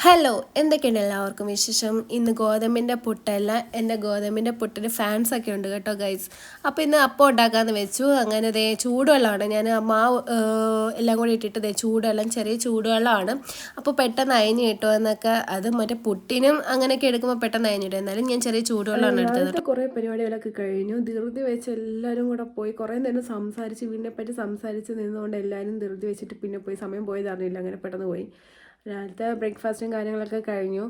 Hello, എന്തൊക്കെയുണ്ട് എല്ലാവർക്കും വിശേഷം? ഇന്ന് ഗോതമ്പിൻ്റെ പുട്ടല്ല, എൻ്റെ ഗോതമ്പിൻ്റെ പുട്ടിന് ഫാൻസൊക്കെ ഉണ്ട് കേട്ടോ ഗൈസ്. അപ്പോൾ ഇന്ന് അപ്പം ഉണ്ടാക്കാമെന്ന് വെച്ചു. അങ്ങനെ ദേ ചൂടുവെള്ളമാണ്, ഞാൻ മാവ് എല്ലാം കൂടി ഇട്ടിട്ട് ചൂടുവെള്ളം, ചെറിയ ചൂടുവെള്ളമാണ്. അപ്പോൾ പെട്ടെന്ന് അയഞ്ഞ് കിട്ടുമെന്നൊക്കെ, അത് മറ്റേ പുട്ടിനും അങ്ങനെയൊക്കെ എടുക്കുമ്പോൾ പെട്ടെന്ന് അയഞ്ഞിടും. എന്നാലും ഞാൻ ചെറിയ ചൂടുവെള്ളമാണ് എടുത്തത്. കുറേ പരിപാടികളൊക്കെ കഴിഞ്ഞു. ധൃതി വെച്ച് എല്ലാവരും കൂടെ പോയി കുറേ നേരം സംസാരിച്ച്, വീടിനെപ്പറ്റി സംസാരിച്ച് നിന്നുകൊണ്ട് എല്ലാവരും ധൃതി വെച്ചിട്ട് പിന്നെ പോയി, സമയം പോയത് അറിയില്ല, അങ്ങനെ പെട്ടെന്ന് പോയി. രാവിലത്തെ ബ്രേക്ക്ഫാസ്റ്റും കാര്യങ്ങളൊക്കെ കഴിഞ്ഞു.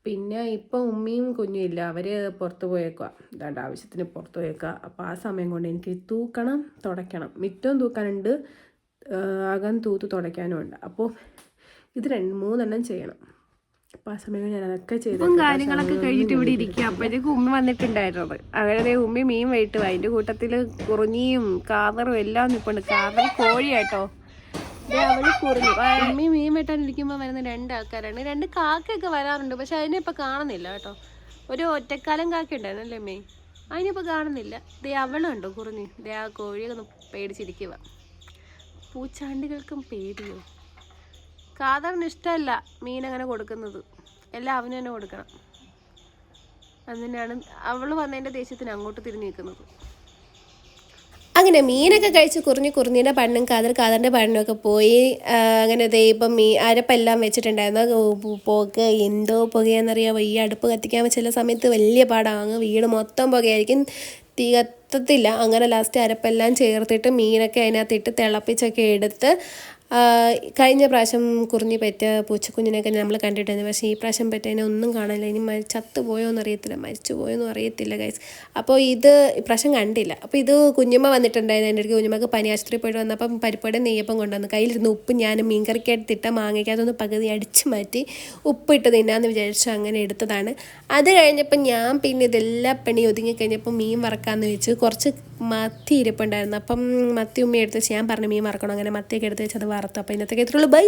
പിന്നെ ഇപ്പം ഉമ്മയും കുഞ്ഞും ഇല്ല, അവർ പുറത്ത് പോയേക്കുക, ഇതാണ്ട് ആവശ്യത്തിന് പുറത്ത് പോയേക്കുക. അപ്പോൾ ആ സമയം കൊണ്ട് എനിക്ക് തൂക്കണം, തുടയ്ക്കണം, മിറ്റവും തൂക്കാനുണ്ട്, അകം തൂത്ത് തുടയ്ക്കാനും ഉണ്ട്. അപ്പോൾ ഇത് 2-3 ചെയ്യണം. അപ്പോൾ ആ സമയം ഞാൻ അതൊക്കെ ചെയ്തു കാര്യങ്ങളൊക്കെ കഴിഞ്ഞിട്ട് ഇവിടെ ഇരിക്കുക. അപ്പോഴത്തേക്ക് ഉമ്മ വന്നിട്ടുണ്ടായിരുന്നത്. അങ്ങനെ ഉമ്മി മീൻ വെയിട്ടു, അതിൻ്റെ കൂട്ടത്തിൽ കുറിഞ്ഞിയും കാതറും എല്ലാം നിൽപ്പുണ്ട്. കാതർ കോഴിയാട്ടോ, അവള് കുറിഞ്ഞു. ഉമ്മി മീൻ വെട്ടാനിരിക്കുമ്പോൾ വരുന്ന 2 ആൾക്കാരാണ്. 2 കാക്കയൊക്കെ വരാറുണ്ട്, പക്ഷെ അതിനിപ്പോൾ കാണുന്നില്ല കേട്ടോ. ഒരു ഒറ്റക്കാലം കാക്ക ഉണ്ടായിരുന്നു അല്ലേ മെയ്, അതിനിപ്പോൾ കാണുന്നില്ല. ദേ അവളുണ്ടോ കുറിഞ്ഞ്, ദേ ആ കോഴിയൊക്കെ പേടിച്ചിരിക്കുക. പൂച്ചാണ്ടികൾക്കും പേടിയോ? കാതറിന് ഇഷ്ടമല്ല മീൻ അങ്ങനെ കൊടുക്കുന്നത്, എല്ലാം അവന് തന്നെ കൊടുക്കണം. അതിനാണ് അവൾ വന്നതിൻ്റെ ദേഷ്യത്തിന് അങ്ങോട്ട് തിരിഞ്ഞു നിൽക്കുന്നത്. അങ്ങനെ മീനൊക്കെ കഴിച്ച് കുറിഞ്ഞിൻ്റെ പണ്ണും കാതറിൻ്റെ പണ്ണൊക്കെ പോയി. അങ്ങനെ ദേ ഇപ്പം അരപ്പെല്ലാം വെച്ചിട്ടുണ്ടായിരുന്നു. പുക എന്തോ പുകയാണെന്നറിയാമോ, ഈ അടുപ്പ് കത്തിക്കാൻ ചില സമയത്ത് വലിയ പാടാണ്, വീട് മൊത്തം പുകയായിരിക്കും, തീ കത്തത്തില്ല. അങ്ങനെ ലാസ്റ്റ് അരപ്പെല്ലാം ചേർത്തിട്ട് മീനൊക്കെ അതിനകത്തിട്ട് തിളപ്പിച്ചൊക്കെ എടുത്ത്, കഴിഞ്ഞ പ്രാവശ്യം കുറിഞ്ഞി പറ്റിയ പൂച്ചക്കുഞ്ഞിനൊക്കെ നമ്മൾ കണ്ടിട്ടുണ്ട്, പക്ഷേ ഈ പ്രാവശ്യം പറ്റിയതിനെ ഒന്നും കാണില്ല. ഇനി ചത്തു പോയോന്ന് അറിയത്തില്ല, മരിച്ചു പോയോന്നും അറിയത്തില്ല ഗൈസ്. അപ്പോൾ ഇത് ഇപ്രാവശ്യം കണ്ടില്ല. അപ്പോൾ ഇത് കുഞ്ഞുമ്മ വന്നിട്ടുണ്ടായിരുന്നു എൻ്റെ അടുത്ത്. കുഞ്ഞുമ്മക്ക് പനി ആശുപത്രി പോയിട്ട് വന്നപ്പം പരിപ്പുവട നെയ്യപ്പം കൊണ്ടുവന്നു. കയ്യിലിരുന്ന് ഉപ്പ് ഞാൻ മീൻകറിക്കകത്തിട്ട മാങ്ങയ്ക്കകത്തൊന്ന് പകുതി അടിച്ച് മാറ്റി ഉപ്പിട്ട് തിന്നാന്ന് വിചാരിച്ചു അങ്ങനെ എടുത്തതാണ്. അത് കഴിഞ്ഞപ്പോൾ ഞാൻ പിന്നെ ഇതെല്ലാം പണി ഒതുങ്ങിക്കഴിഞ്ഞപ്പോൾ മീൻ വറക്കാമെന്ന് വെച്ച്. കുറച്ച് മത്തി ഇരിപ്പുണ്ടായിരുന്നു, അപ്പം മത്തി ഉമ്മ എടുത്ത് വെച്ച്, ഞാൻ പറഞ്ഞു മീൻ വറക്കണം, അങ്ങനെ മത്തിയൊക്കെ എടുത്ത് വെച്ച് അത് വറുത്തു. അപ്പോൾ ഇന്നത്തേക്ക് ഇത്രയുള്ളൂ, ബൈ.